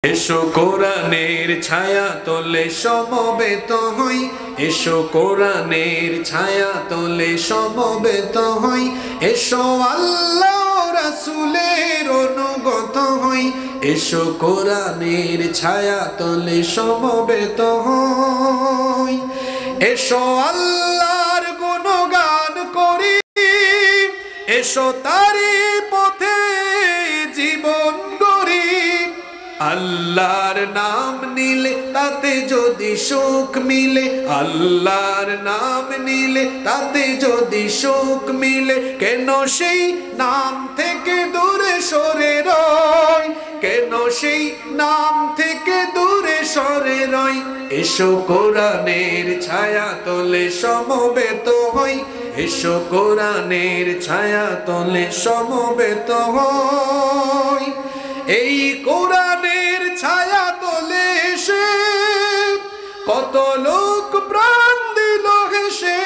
এসো কোরআনের ছায়া তলে সমবেত হই, এসো কোরআনের ছায়া তলে সমবেত হই, এসো আল্লাহ রাসূলের অনুগত হই, এসো কোরআনের ছায়া তলে সমবেত হই, এসো আল্লাহর গুণগান করি, এসো তারি পথে জীবন গড়ি। আল্লাহর নাম নিলে তাতে যদি সুখ মিলে, আল্লাহর নাম নিলে তাতে যদি সুখ মিলে, কেন সেই নাম থেকে দূরে সরে রই, কেন সেই নাম থেকে দূরে সরে রই। এসো কোরআনের ছায়া তলে সমবেত হই, এসো কোরআনের ছায়া তলে সমবেত হই। এই কোরআনের ছায়া তলে এসে কত লোক প্রাণ দিল হেসে,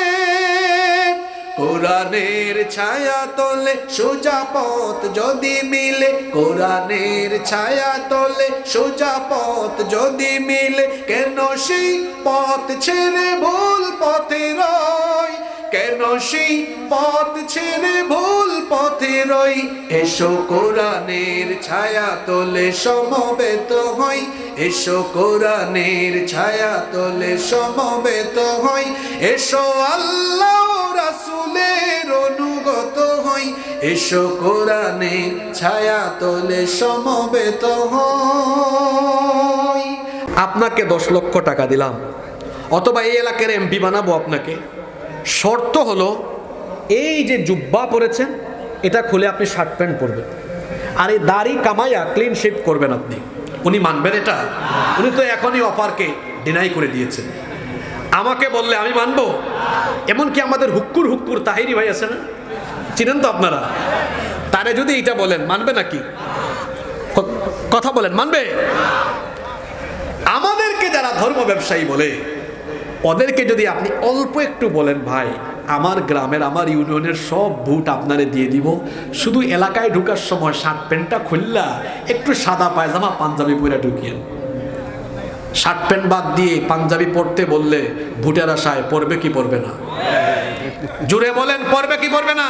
কোরআনের ছায়া তলে সোজা পথ যদি মিলে, কোরআনের ছায়া তলে সোজা পথ যদি মিলে, কেন সেই পথ ছেড়ে ভুল পথে রই, কেন সেই পথ ছেড়ে ভুল পথে রই। এসো কোরআনের ছায়া তলে সমবেত হই, এসো কোরআনের ছায়া তলে সমবেত হই, এসো আল্লাহ রাসূলের অনুগত হই, এসো কোরআনের ছায়া তলে সমবেত হই। আপনাকে 10 লক্ষ টাকা দিলাম, অথবা এই এলাকার এমপি বানাবো আপনাকে, শর্ত হলো এই যে জুব্বা পরেছেন এটা খুলে আপনি শার্ট প্যান্ট পরবেন, আর এই দাড়ি কামাইয়া ক্লিন শেভ করবেন আপনি। উনি মানবেন এটা? উনি তো এখনই অফারকে ডিনাই করে দিয়েছেন। আমাকে বললে আমি মানবো? এমনকি আমাদের হুক্কুর হুক্কুর তাহিরি ভাই আছে না, চিনেন তো আপনারা, তারে যদি এটা বলেন মানবে নাকি? কথা বলেন, মানবে? আমাদেরকে যারা ধর্ম ব্যবসায়ী বলে ওদেরকে যদি আপনি অল্প একটু বলেন, ভাই আমার গ্রামের আমার ইউনিয়নের সব ভোট আপনারে দিয়ে দিব, শুধু এলাকায় ঢুকার সময় শার্ট প্যান্টটা খুললা একটু সাদা পায়জামা পাঞ্জাবি পরে ঢুকিয়েন। শার্ট প্যান্ট বাদ দিয়ে পাঞ্জাবি পরতে বললে ভোটের আশায় পড়বে কি পড়বে না? জুড়ে বলেন, পড়বে কি পড়বে না?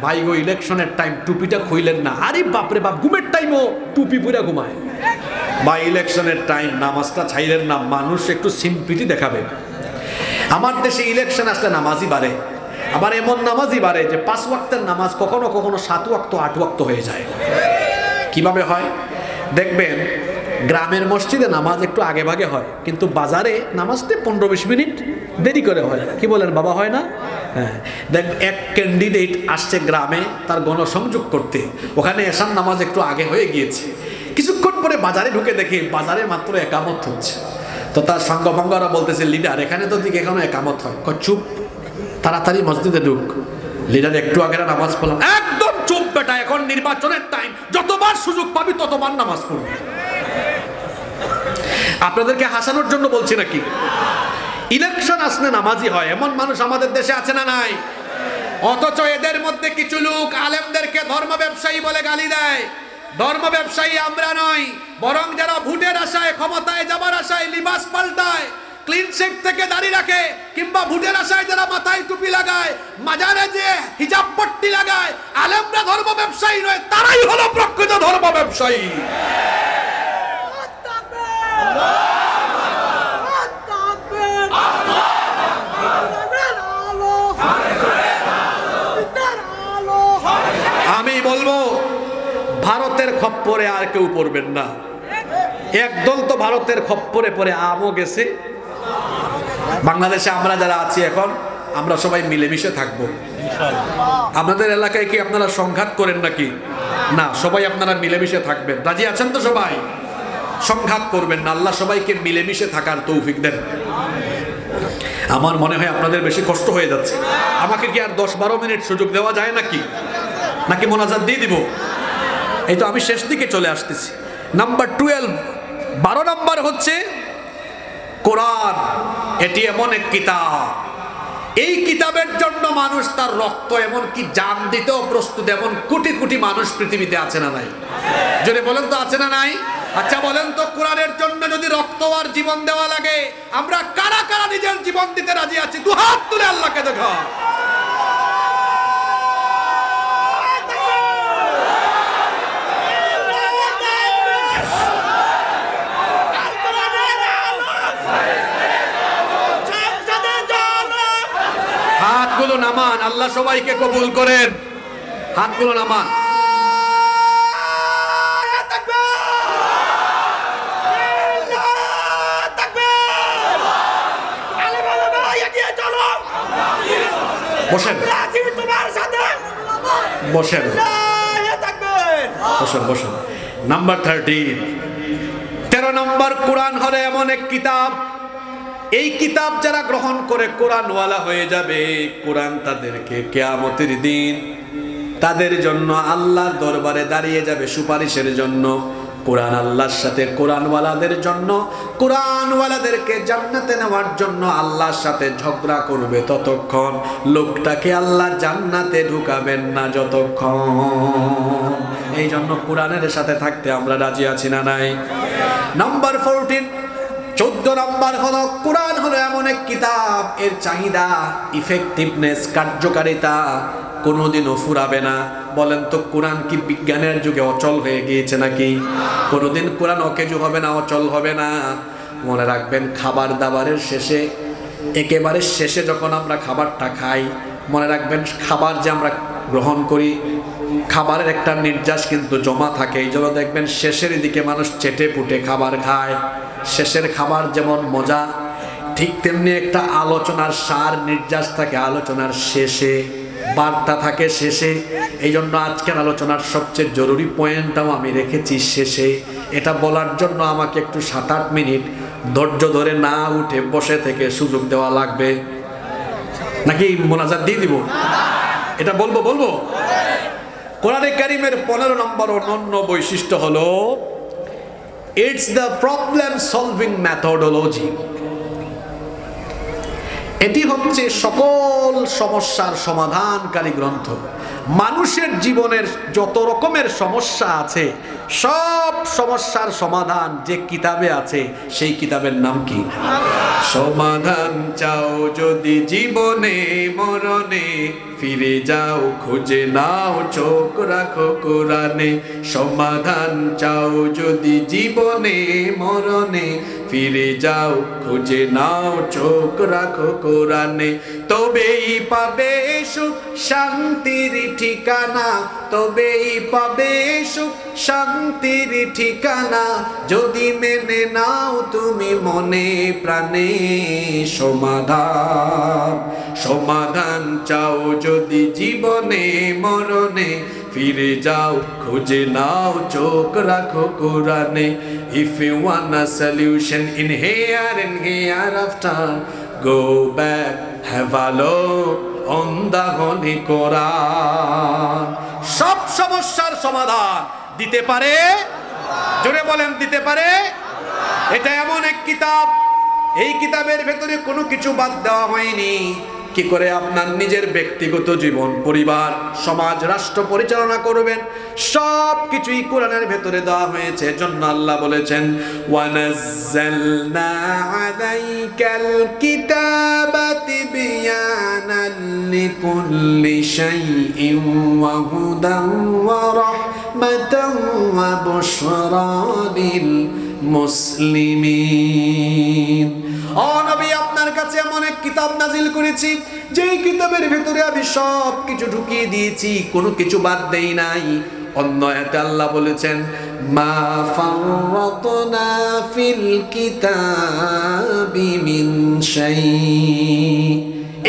ভাই গো, ইলেকশনের টাইম টুপিটা খুইলেন না। আরে বাপরে বাপ, ঘুমের টাইমও টুপি পরে ঘুমায়। বা ইলেকশনের টাইম নামাজটা ছাইলেন না, মানুষ একটু সিম্পিটি দেখাবে। আমার দেশে ইলেকশন আসলে নামাজই বাড়ে, আবার এমন নামাজই বাড়ে যে 5 ওয়াক্তের নামাজ কখনো কখনো 7 ওয়াক্ত 8 ওয়াক্ত হয়ে যায়। কিভাবে হয় দেখবেন, গ্রামের মসজিদে নামাজ একটু আগে ভাগে হয়, কিন্তু বাজারে নামাজতে 15-20 মিনিট দেরি করে হয়। কি বলেন বাবা, হয় না? হ্যাঁ, দেখ এক ক্যান্ডিডেট আসছে গ্রামে তার গণসংযোগ করতে, ওখানে এশার নামাজ একটু আগে হয়ে গিয়েছে, কিছুক্ষণ পরে বাজারে ঢুকে দেখে বাজারে মাত্র একামত হচ্ছে। তো তার সাঙ্গভঙ্গরা বলতেছে, লিডার এখানে তো দিকে এখনো একামত হয়। চুপ, তাড়াতাড়ি মসজিদে ঢুক। লিডার একটু আগে নামাজ পড়লাম, একদম চুপ বেটা, এখন নির্বাচনের টাইম, যতবার সুযোগ পাবি ততবার নামাজ পড়বি। আপনাদেরকে হাসানোর জন্য বলছি নাকি? ইলেকশন আসলে নামাজি হয় এমন মানুষ আমাদের দেশে আছে না নাই? অথচ এদের মধ্যে কিছু লোক আলেমদেরকে ধর্ম ব্যবসায়ী বলে গালি দেয়। ধর্ম ব্যবসায়ী আমরা নই, বরং যারা ভোটের আশায়, ক্ষমতায় যাবার আশায় লিবাস পাল্টায়, ক্লিন শেভ থেকে দাড়ি রাখে, কিংবা ভোটের আশায় যারা মাথায় টুপি লাগায়, মাজারে যে হিজাব পট্টি লাগায়, আলেমরা ধর্ম ব্যবসায়ী নয়, তারাই হলো প্রকৃত ধর্ম ব্যবসায়ী। আমি বলবো, ভারতের খপ্পরে আর কেউ পড়বেন না। একদল তো ভারতের খপ্পরে পড়ে আমও গেছে। বাংলাদেশে আমরা যারা আছি এখন, আমরা সবাই মিলেমিশে থাকবো। আপনাদের এলাকায় কি আপনারা সংঘাত করেন নাকি? না, সবাই আপনারা মিলেমিশে থাকবেন। রাজি আছেন তো সবাই? সংঘাত করবেন না। আল্লাহ সবাইকে মিলেমিশে থাকার তৌফিক দেন। আমার মনে হয় আপনাদের বেশি কষ্ট হয়ে যাচ্ছে। আমাকে কি আর 10-12 মিনিট সুযোগ দেওয়া যায় নাকি মোনাজাত দিয়ে দিব? এই তো আমি শেষ দিকে চলে আসতেছি। নাম্বার 12, 12 নম্বর হচ্ছে কোরআন। এটি এমন এক কিতাব, এই কিতাবের জন্য মানুষ তার রক্ত এমনকি জান দিতেও প্রস্তুত। এমন কোটি কোটি মানুষ পৃথিবীতে আছে না নাই? যদি বলেন তো আছে না নাই? আচ্ছা বলেন তো, কোরআনের জন্য যদি রক্ত আর জীবন দেওয়া লাগে, আমরা কারা কারা নিজের জীবন দিতে রাজি আছি? দু হাত তুলে আল্লাহকে দেখো। হাতগুলো নামান, আল্লাহ সবাইকে কবুল করেন। হাতগুলো নামান। বসেন বসেন বসেন বসেন। নাম্বার 13 নম্বর, কোরআন হলো এমন এক কিতাব, এই কিতাব যারা গ্রহণ করে কোরআনওয়ালা হয়ে যাবে, কোরআন তাদেরকে কিয়ামতের দিন তাদের জন্য আল্লাহর দরবারে দাঁড়িয়ে যাবে সুপারিশের জন্য। কোরআন আল্লাহর সাথে কোরআনওয়ালাদের জন্য, কোরআনওয়ালাদেরকে জান্নাতে নেওয়ার জন্য আল্লাহর সাথে ঝগড়া করবে ততক্ষণ, লোকটাকে আল্লাহ জান্নাতে ঢুকাবেন না যতক্ষণ। এই জন্য কোরআনের সাথে থাকতে আমরা রাজি আছি না নাই? নাম্বার 14 নম্বর হলো, কোরআন হলো এমন এক কিতাব, এর চাহিদা, ইফেক্টিভনেস, কার্যকারিতা কোনোদিনও ফুরাবে না। বলেন তো, কোরআন কি বিজ্ঞানের যুগে অচল হয়ে গিয়েছে নাকি? কোনোদিন কোরআন অকেজু হবে না, অচল হবে না। মনে রাখবেন, খাবার দাবারের শেষে, একেবারে শেষে যখন আমরা খাবারটা খাই, মনে রাখবেন খাবার যে আমরা গ্রহণ করি, খাবারের একটা নির্যাস কিন্তু জমা থাকে। এই জন্য দেখবেন শেষের দিকে মানুষ চেটে পুটে খাবার খায়। শেষের খাবার যেমন মজা, ঠিক তেমনি একটা আলোচনার সার নির্যাস থাকে আলোচনার শেষে, বার্তা থাকে শেষে। এই জন্য আজকের আলোচনার সবচেয়ে জরুরি পয়েন্টটাও আমি রেখেছি শেষে। এটা বলার জন্য আমাকে একটু 7-8 মিনিট ধৈর্য ধরে না উঠে বসে থেকে সুযোগ দেওয়া লাগবে, নাকি মোনাজাত দিয়ে দিব? এটা বলবো। কোরআনে কারীমের 15 নম্বর অনন্য বৈশিষ্ট্য হলো, it's the problem solving methodology. এটি হচ্ছে সকল সমস্যার সমাধানকারী গ্রন্থ। মানুষের জীবনের যত রকমের সমস্যা আছে, সব সমস্যার সমাধান যে কিতাবে আছে, সেই কিতাবের নাম কি? সমাধান চাও যদি জীবনে মরণে, ফিরে যাও খুঁজে নাও চোখ রাখো কোরআনে। সমাধান চাও যদি জীবনে মরণে, ফিরে যাও খুঁজে নাও চোখ রাখো কোরআনে। তবেই পাবে সুখ শান্তির ঠিকানা, তবেই পাবে সুখ শান্তির ঠিকানা, যদি মেনে নাও তুমি মনে প্রাণে। সমাধান চাও যদি জীবনে মরণে, ফিরে যাও খুঁজে নাও চোখ রাখো কোরআনে। If you want a solution in here and hereafter, go back, have a look on the Holy Quran. সব সমস্যার সমাধান দিতে পারে, জোরে বলেন দিতে পারে। এটা এমন এক কিতাব, এই কিতাবের ভেতরে কোনো কিছু বাদ দেওয়া হয়নি। কি করে আপনার নিজের ব্যক্তিগত জীবন, পরিবার, সমাজ, রাষ্ট্র পরিচালনা করবেন, সব কিছুই কোরআনের ভেতরে দেওয়া হয়েছে। জন্য আল্লাহ বলেছেন, ওয়ানাজ্জালনা আলাইকাল কিতাবা তিবয়ানান লিকুল্লি শাইইন ওয়া হুদান ওয়া রাহমাতান ওয়া বুশরা লিল মুসলিমিন। ও নবী, আপনার কাছে এমন এক কিতাব নাজিল করেছি, যেই কিতাবের ভেতরে আমি সব কিছু ঢুকিয়ে দিয়েছি, কোনো কিছু বাদ দেই নাই। অন্য আয়াতে আল্লাহ বলেছেন, মা ফাররাতনা ফিল কিতাবি মিন শাই।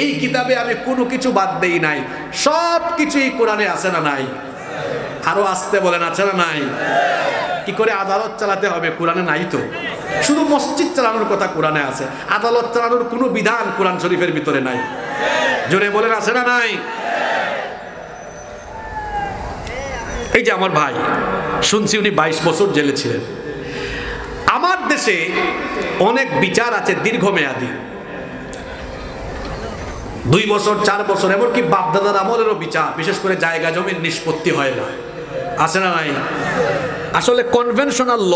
এই কিতাবে আমি কোনো কিছু বাদ দেই নাই, সব কিছুই কোরআনে আছে না নাই? আরো আসতে বলেন, আছে না নাই? কি করে আদালত চালাতে হবে কোরআনে নাই তো? শুধু মসজিদ চালানোর কথা কোরআনে আছে, আদালত চালানোর কোনো বিধান কোরআন শরীফের ভিতরে নাই। জোরে বলেন, আছে না নাই? এই যে আমার ভাই, শুনছি উনি 22 বছর জেলে ছিলেন। আমার দেশে অনেক বিচার আছে দীর্ঘমেয়াদী, 2 বছর 4 বছর, এমনকি বাপদাদার আমলেরও বিচার, বিশেষ করে জায়গা জমির নিষ্পত্তি হয় না, আছে না নাই? আসলে কনভেনশনাল ল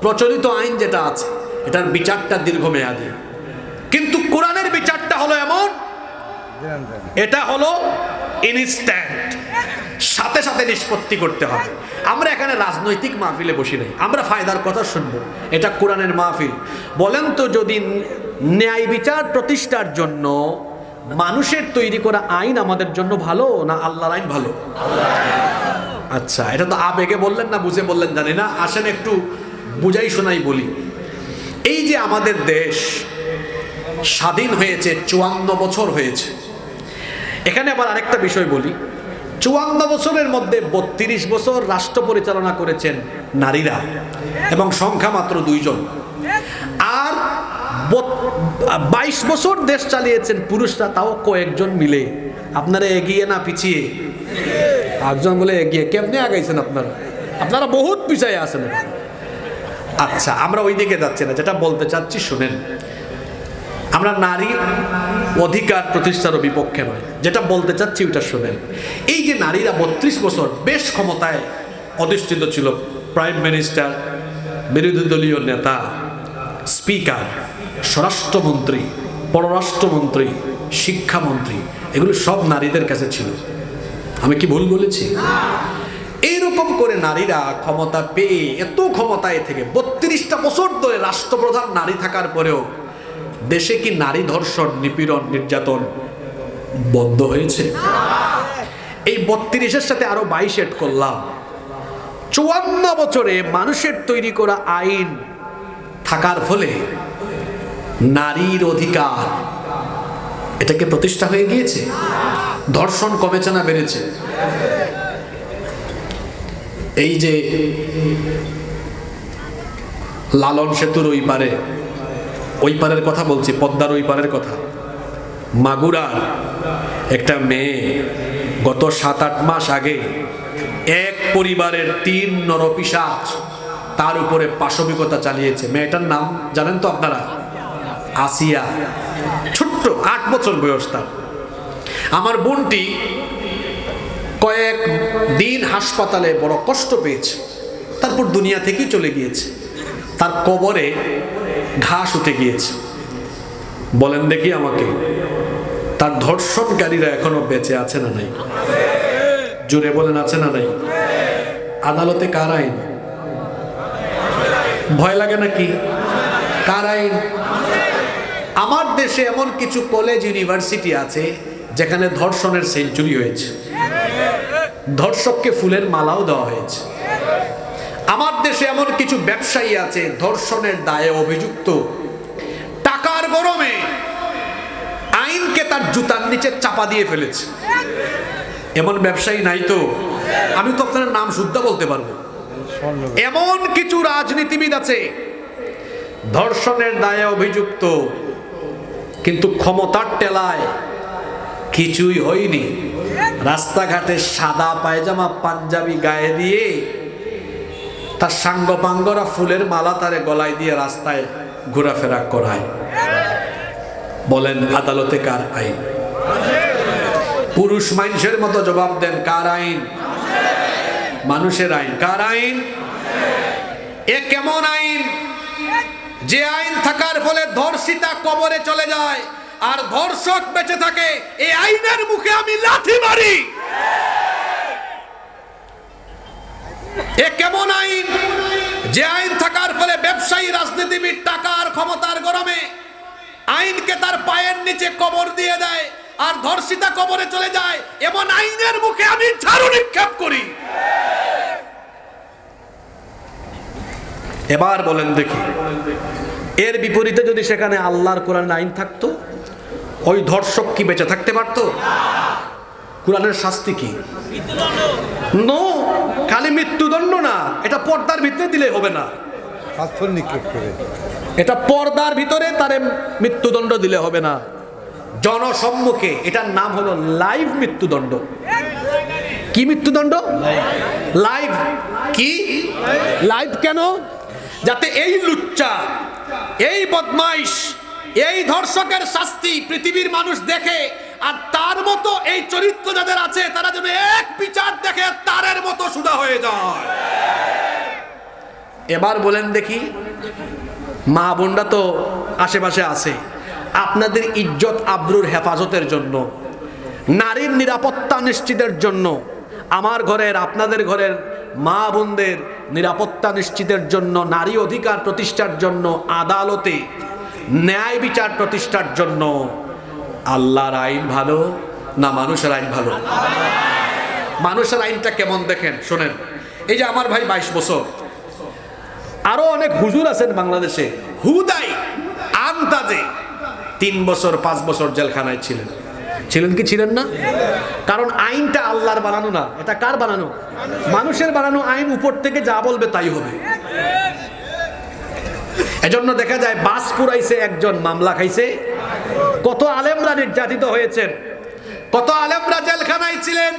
প্রচলিত আইন যেটা আছে এটার বিচারটা দীর্ঘমেয়াদী, কিন্তু কোরআনের বিচারটা হলো এমন, এটা হলো ইনস্ট্যান্ট, সাথে সাথে নিষ্পত্তি করতে হবে। আমরা এখানে রাজনৈতিক মাহফিলে বসি নাই, আমরা ফায়দার কথা শুনবো, এটা কোরআনের মাহফিল। বলেন তো, যদি ন্যায় বিচার প্রতিষ্ঠার জন্য মানুষের তৈরি করা আইন আমাদের জন্য ভালো না আল্লাহর আইন ভালো? আচ্ছা, এটা তো আবেগে বললেন না বুঝে বললেন জানি না, আসেন একটু বুঝাই শোনাই বলি। এই যে আমাদের দেশ স্বাধীন হয়েছে 54 বছর হয়েছে, এখানে আবার আরেকটা বিষয় বলি, 54 বছরের মধ্যে 32 বছর রাষ্ট্র পরিচালনা করেছেন নারীরা এবং সংখ্যা মাত্র 2 জন, আর 22 বছর দেশ চালিয়েছেন পুরুষরা, তাও কয়েকজন মিলে। আপনারা এগিয়ে না পিছিয়ে? একজন বলে এগিয়ে, কেমনে আগাইছেন আপনারা? আপনারা বহুত পিছিয়ে আছেন। আচ্ছা, আমরা ওই দিকে যাচ্ছি না, যেটা বলতে চাচ্ছি শুনেন। আমরা নারী অধিকার প্রতিষ্ঠার বিপক্ষে নয়, যেটা বলতে চাচ্ছি ওটা শুনেন। এই যে নারীরা 32 বছর বেশ ক্ষমতায় অধিষ্ঠিত ছিল, প্রাইম মিনিস্টার, বিরোধী দলীয় নেতা, স্পিকার, স্বরাষ্ট্রমন্ত্রী, পররাষ্ট্রমন্ত্রী, শিক্ষামন্ত্রী, এগুলো সব নারীদের কাছে ছিল। আমি কি ভুল বলেছি? এইরকম করে নারীরা ক্ষমতা পেয়ে, এত ক্ষমতায় থেকে 32টা বছর ধরে রাষ্ট্রপ্রধান নারী থাকার পরেও দেশে কি নারী ধর্ষণ, নিপীড়ন, নির্যাতন বন্ধ হয়েছে? এই 32-এর সাথে আরো 22 এড করলাম, 54 বছরে মানুষের তৈরি করা আইন থাকার ফলে নারীর অধিকার এটাকে প্রতিষ্ঠা হয়ে গিয়েছে। ধর্ষণ কমেছে না বেড়েছে? এই যে লালন সেতুর ওই পারের কথা বলছি, পদ্মার ওই পারের কথা, মাগুরার একটা মেয়ে গত 7-8 মাস আগে এক পরিবারের 3 নরপিশাচ তার উপরে পাশবিকতা চালিয়েছে। মেয়েটার নাম জানেন তো আপনারা? আসিয়া, ছোট্ট 8 বছর বয়স তার। আমার বোনটি কয়েক দিন হাসপাতালে বড় কষ্ট পেয়েছে, তারপর দুনিয়া থেকেই চলে গিয়েছে। তার কবরে ঘাস উঠে গিয়েছে। বলেন দেখি আমাকে, তার ধর্ষণকারীরা এখনো বেঁচে আছে না নাই? জোরে বলেন, আছে না নাই? আদালতে কার আইন? ভয় লাগে নাকি? কার আইন? আমার দেশে এমন কিছু কলেজ, ইউনিভার্সিটি আছে যেখানে ধর্ষণের সেঞ্চুরি হয়েছে, ধর্ষককে ফুলের মালাও দেওয়া হয়েছে। আমার দেশে এমন কিছু ব্যবসায়ী আছে ধর্ষণের দায়ে অভিযুক্ত, টাকার গরমে আইনকে তার জুতার নিচে চাপা দিয়ে ফেলেছে। এমন ব্যবসায়ী নাই তো? আমি তো আপনার নাম শুদ্ধ বলতে পারবো। এমন কিছু রাজনীতিবিদ আছে ধর্ষণের দায়ে অভিযুক্ত, কিন্তু ক্ষমতার টেলায় কিছুই হয়নি। রাস্তাঘাটে সাদা পায়জামা পাঞ্জাবি গায়ে দিয়ে তার সাঙ্গপাঙ্গরা ফুলের মালা তারে গলায় দিয়ে রাস্তায় ঘোরাফেরা করায়। বলেন আদালতে কার আইন? পুরুষ মানুষের মতো জবাব দেন, কার আইন? মানুষের আইন। কার আইন? এ কেমন আইন যে আইন থাকার ফলে ধর্ষিতা কবরে চলে যায় আর ধর্ষক বেঁচে থাকে? এই আইনের মুখে আমি লাথি মারি। এ কেমন আইন যে আইন থাকার ফলে ব্যবসায়ী, রাজনীতিবিদ টাকার ক্ষমতার গরমে আইনকে তার পায়ের নিচে কবর দিয়ে দেয় আর ধর্ষিতা কবরে চলে যায়? এমন আইনের মুখে আমি ঝাড়ু নিক্ষেপ করি। এবার বলেন দেখি, এর বিপরীতে যদি সেখানে আল্লাহর কোরআন আইন থাকতো, ওই ধর্ষক কি বেঁচে থাকতে পারতো? কোরআনের শাস্তি কি? নো, খালি মৃত্যুদণ্ড না, এটা পর্দার ভিতরে দিলে হবে না। এটা পর্দার ভিতরে তারে মৃত্যুদণ্ড দিলে হবে না, জনসম্মুখে। এটার নাম হলো লাইভ মৃত্যুদণ্ড। কি মৃত্যুদণ্ড? লাইভ। কি লাইভ? কেন? যাতে এই লুচ্চা, এই বদমাইশ, এই ধর্ষকের শাস্তি পৃথিবীর মানুষ দেখে, আর তার মতো এই চরিত্র যাদের আছে তারা যেন এক বিচার দেখে তারের মতো সুদা হয়ে যায়। এবার বলেন দেখি, মা বোনরা তো আশেপাশে আছে, আপনাদের ইজ্জত আবরুর হেফাজতের জন্য, নারীর নিরাপত্তা নিশ্চিতের জন্য, আমার ঘরের আপনাদের ঘরের মা বোনদের নিরাপত্তা নিশ্চিতের জন্য, নারী অধিকার প্রতিষ্ঠার জন্য, আদালতে ন্যায় বিচার প্রতিষ্ঠার জন্য আল্লাহর আইন ভালো না মানুষের আইন ভালো? মানুষের আইনটা কেমন দেখেন, শোনেন। এই যে আমার ভাই 22 বছর, আরো অনেক হুজুর আছেন বাংলাদেশে, হুদাই আন্দাজে 3 বছর 5 বছর জেলখানায় ছিলেন। ছিলেন কি ছিলেন না? কারণ আইনটা আল্লাহর বানানো না, এটা কার বানানো? মানুষের বানানো আইন, উপর থেকে যা বলবে তাই হবে। এজন্য দেখা যায় বাস পুরাইছে একজন, মামলা খাইছে কত আলেমরা নির্যাতিত হয়েছেন, কত আলেমরা জেলখানায় ছিলেন।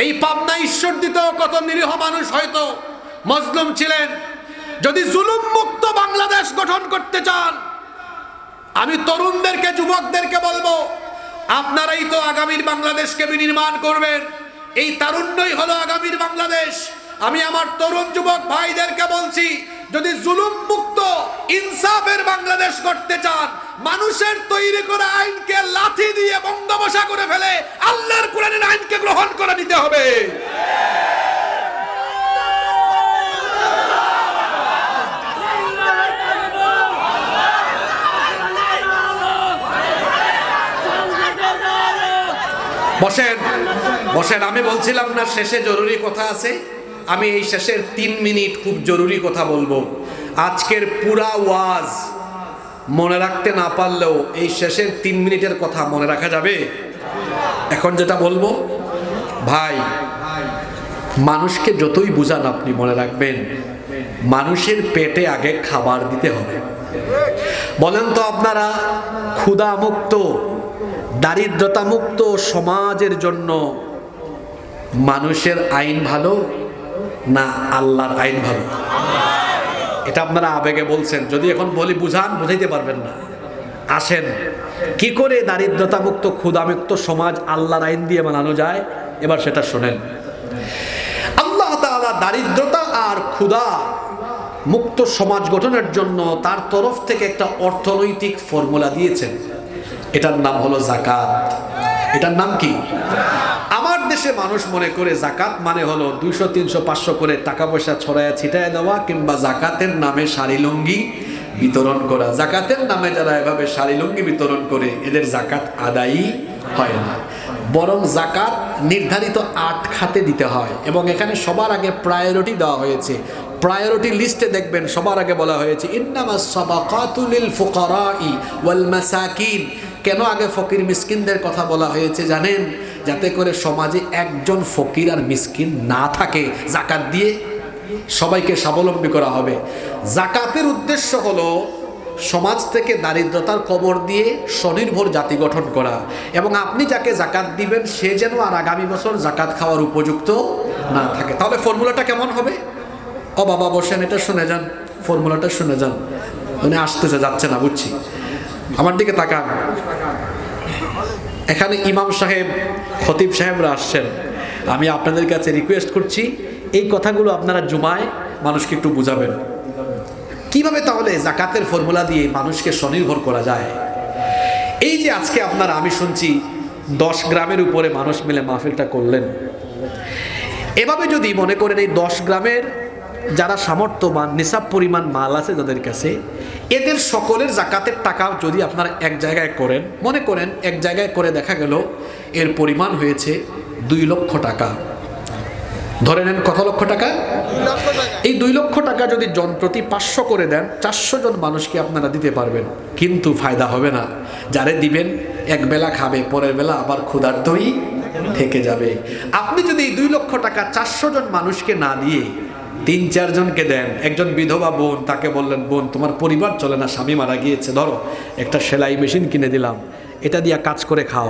এই পাবনা ঈশ্বরদীতে কত নিরীহ মানুষ হয়তো মজলুম ছিলেন। যদি জুলুম মুক্ত বাংলাদেশ গঠন করতে চান, আমি তরুণদেরকে, যুবকদেরকে বলবো, আপনারাই তো আগামীর বাংলাদেশকে বিনির্মাণ করবেন। এই তারুণ্যই হলো আগামীর বাংলাদেশ। আমি আমার তরুণ যুবক ভাইদেরকে বলছি, যদি জুলুম মুক্ত ইনসাফের বাংলাদেশ করতে চান, মানুষের তৈরি করা আইনকে লাথি দিয়ে বঙ্গবসা করে ফেলে আল্লাহর কোরআনের আইনকে গ্রহণ করে নিতে হবে। বসেন বসেন, আমি বলছিলাম না শেষে জরুরি কথা আছে? আমি এই শেষের 3 মিনিট খুব জরুরি কথা বলবো। আজকের পুরা ওয়াজ মনে রাখতে না পারলেও এই শেষের 3 মিনিটের কথা মনে রাখা যাবে। এখন যেটা বলবো, ভাই, মানুষকে যতই বুঝান আপনি মনে রাখবেন, মানুষের পেটে আগে খাবার দিতে হবে। বলেন তো আপনারা, ক্ষুধা মুক্ত, দারিদ্রতা মুক্ত সমাজের জন্য মানুষের আইন ভালো না আল্লাহর আইন ভালো? এটা আপনারা আবেগে বলছেন, যদি এখন বলি বুঝান, বুঝাইতে পারবেন না। আসেন, কি করে দারিদ্রতা মুক্ত, ক্ষুধা মুক্ত সমাজ আল্লাহর আইন দিয়ে বানানো যায়, এবার সেটা শোনেন। আল্লাহ তাআলা দারিদ্রতা আর ক্ষুধা মুক্ত সমাজ গঠনের জন্য তার তরফ থেকে একটা অর্থনৈতিক ফর্মুলা দিয়েছেন। এটার নাম হলো যাকাত। এটার নাম কি? আমার দেশে মানুষ মনে করে যাকাত মানে হলো 200, 300, 500 করে টাকা পয়সা ছড়ায়া ছিটায় দেওয়া, কিংবা যাকাতের নামে শাড়ি লুঙ্গি বিতরণ করা। যাকাতের নামে যারা এভাবে শাড়ি লুঙ্গি বিতরণ করে, এদের যাকাত আদায়ই হয় না। বরং যাকাত নির্ধারিত 8 খাতে দিতে হয়, এবং এখানে সবার আগে প্রায়োরিটি দেওয়া হয়েছে। প্রায়োরিটি লিস্টে দেখবেন সবার আগে বলা হয়েছে ইন্নামাস সাদাকাতু লিল ফুকারাই ওয়াল মাসাকিন। কেন আগে ফকির মিসকিনদের কথা বলা হয়েছে জানেন? যাতে করে সমাজে একজন ফকির আর মিসকিন না থাকে। যাকাত দিয়ে সবাইকে স্বাবলম্বী করা হবে। যাকাতের উদ্দেশ্য হলো সমাজ থেকে দারিদ্রতার কবর দিয়ে স্বনির্ভর জাতি গঠন করা, এবং আপনি যাকে যাকাত দিবেন সে যেন আর আগামী বছর যাকাত খাওয়ার উপযুক্ত না থাকে। তাহলে ফর্মুলাটা কেমন হবে? ও বাবা বসেন, এটা শুনে যান, ফর্মুলাটা শুনে যান। উনি আসতেছে, যাচ্ছে না, বুঝছি। আমার দিকে তাকান। এখানে ইমাম সাহেব, খতিব সাহেবরা আসছেন। আমি আপনাদের কাছে রিকোয়েস্ট করছি, এই কথাগুলো আপনারা জুমায় মানুষকে একটু বুঝাবেন। কিভাবে তাহলে যাকাতের ফর্মুলা দিয়ে মানুষকে স্বনির্ভর করা যায়? এই যে আজকে আপনারা, আমি শুনছি 10 গ্রামের উপরে মানুষ মিলে মাহফিলটা করলেন। এভাবে যদি মনে করেন এই 10 গ্রামের যারা সামর্থ্যবান, নিসাব পরিমাণ মাল আছে যাদের কাছে, এদের সকলের যাকাতের টাকা যদি আপনারা এক জায়গায় করেন, মনে করেন এক জায়গায় করে দেখা গেল এর পরিমাণ হয়েছে 2 লক্ষ টাকা। ধরে নেন কত লক্ষ টাকা? এই 2 লক্ষ টাকা যদি জন প্রতি 500 করে দেন, 400 জন মানুষকে আপনারা দিতে পারবেন। কিন্তু ফায়দা হবে না। যারে দিবেন এক বেলা খাবে, পরের বেলা আবার ক্ষুধার্তই থেকে যাবে। আপনি যদি এই 2 লক্ষ টাকা 400 জন মানুষকে না দিয়ে 3-4 জনকে দেন, একজন বিধবা বোন, তাকে বললেন বোন তোমার পরিবার চলে না, স্বামী মারা গিয়েছে, ধরো একটা সেলাই মেশিন কিনে দিলাম, এটা দিয়া কাজ করে খাও।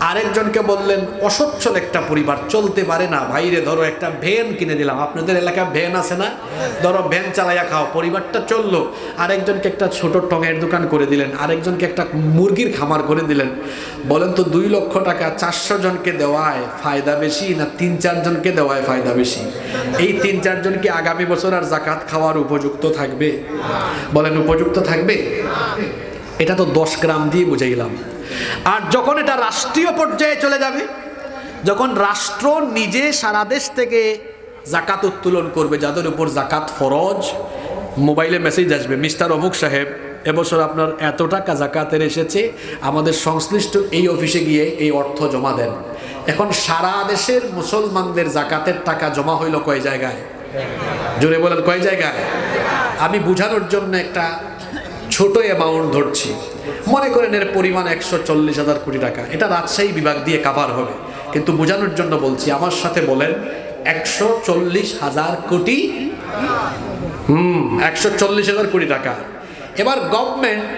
আরেকজনকে বললেন অসচ্ছল একটা পরিবার, চলতে পারে না, ভাইরে ধরো একটা ভ্যান কিনে দিলাম, আপনাদের এলাকায় ভ্যান আছে না, ধরো ভ্যান চালাইয়া খাও, পরিবারটা চললো। আরেকজনকে একটা ছোট টঙের দোকান করে দিলেন, আরেকজনকে একটা মুরগির খামার করে দিলেন। বলেন তো 2 লক্ষ টাকা 400 জনকে দেওয়ায় ফায়দা বেশি না 3-4 জনকে দেওয়ায় ফায়দা বেশি? এই 3-4 জন কি আগামী বছর আর জাকাত খাওয়ার উপযুক্ত থাকবে? বলেন উপযুক্ত থাকবে? এটা তো 10 গ্রাম দিয়ে বুঝাইলাম। আর যখন এটা রাষ্ট্রীয় পর্যায়ে চলে যাবে, যখন রাষ্ট্র নিজে সারা দেশ থেকে জাকাত উত্তোলন করবে, যাদের উপর জাকাত ফরজ, মোবাইলে মেসেজ আসবে, মিস্টার অমুক সাহেব এবছর আপনার এত টাকা জাকাতের এসেছে, আমাদের সংশ্লিষ্ট এই অফিসে গিয়ে এই অর্থ জমা দেন। এখন সারা দেশের মুসলমানদের জাকাতের টাকা জমা হইল কয় জায়গায়? জোরে বলেন কয় জায়গায়? আমি বুঝানোর জন্য একটা ছোট অ্যামাউন্ট ধরছি, মনে করেন এর পরিমাণ 140,000 কোটি টাকা। এটা রাজশাহী বিভাগ দিয়ে কাভার হবে, কিন্তু বোঝানোর জন্য বলছি, আমার সাথে বলেন 140,000 কোটি। 140,000 কোটি টাকা। এবার গভর্নমেন্ট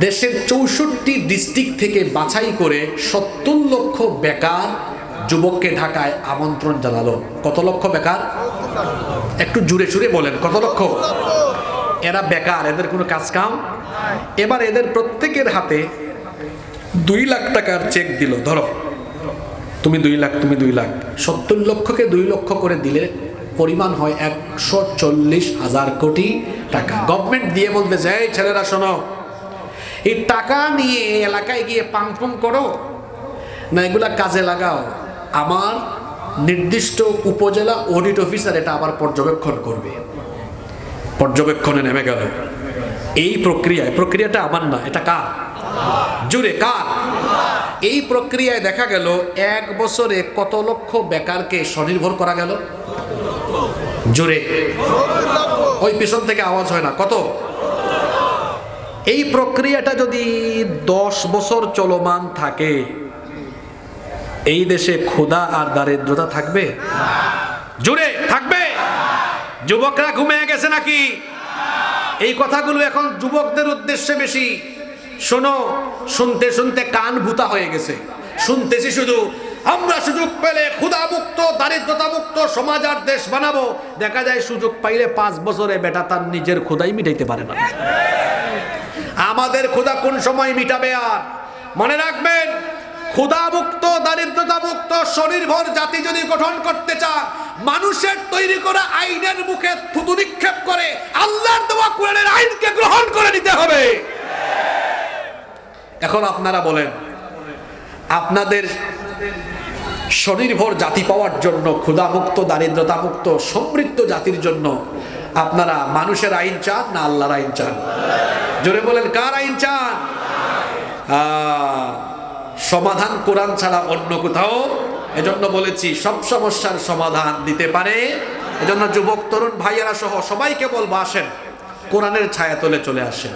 দেশের 64 ডিস্ট্রিক্ট থেকে বাছাই করে 70 লক্ষ বেকার যুবককে ঢাকায় আমন্ত্রণ জানালো। কত লক্ষ বেকার? একটু জুড়ে জুড়ে বলেন, কত লক্ষ? এরা বেকার, এদের কোনো কাজ কাম। এবার এদের প্রত্যেকের হাতে 2 লাখ টাকার চেক দিল, ধরো তুমি 2 লাখ, তুমি 2 লাখ, 70 লক্ষকে 2 লক্ষ করে দিলে পরিমাণ হয় 140,000 কোটি টাকা। গভর্নমেন্ট দিয়ে বলতে যে এই ছেলেরা শোনো, এই টাকা নিয়ে এলাকায় গিয়ে পাংপুং করো না, এগুলা কাজে লাগাও, আমার নির্দিষ্ট উপজেলা অডিট অফিসার এটা আবার পর্যবেক্ষণ করবে। পর্যবেক্ষণে নেমে গেল। এই প্রক্রিয়াটা আমার না, এটা কার? জুড়ে কার? এই প্রক্রিয়ায় দেখা গেল 1 বছরে কত লক্ষ বেকারকে স্বনির্ভর করা গেল? জুড়ে, ওই পিছন থেকে আওয়াজ হয় না, কত? এই প্রক্রিয়াটা যদি 10 বছর চলমান থাকে, এই দেশে ক্ষুধা আর দারিদ্রতা থাকবে? জুড়ে থাকবে? যুবকরা ঘুমিয়ে গেছে নাকি? এই কথাগুলো এখন যুবকদের উদ্দেশ্যে বেশি। শোনো, শুনতে শুনতে কান ভূতা হয়ে গেছে। শুনতেছি শুধু আমরা সুযোগ পেলে ক্ষুধামুক্ত দারিদ্রতা মুক্ত সমাজ আর দেশ বানাবো। দেখা যায় সুযোগ পাইলে 5 বছরে বেটা তার নিজের ক্ষুধাই মিটাইতে পারে না। আমাদের ক্ষুধা কোন সময় মিটাবে? আর মনে রাখবেন, ক্ষুধামুক্ত দারিদ্রতা মুক্ত স্বনির্ভর জাতি যদি গঠন করতে চান, মানুষের তৈরি করা আইনের মুখে থুতু নিক্ষেপ করে আল্লাহর দেওয়া কোরআনের আইনকে গ্রহণ করে নিতে হবে। এখন আপনারা বলেন, আপনাদের স্বনির্ভর জাতি পাওয়ার জন্য, ক্ষুধামুক্ত দারিদ্রতা মুক্ত সমৃদ্ধ জাতির জন্য আপনারা মানুষের আইন চান না আল্লাহর আইন চান? জোরে বলেন, কার আইন চান? সমাধান কোরআন ছাড়া অন্য কোথাও। এজন্য বলেছি সব সমস্যার সমাধান দিতে পারে। এজন্য যুবক তরুণ ভাইয়েরা সহ সবাইকে বলবো, আসেন কোরআনের ছায়াতলে চলে আসেন।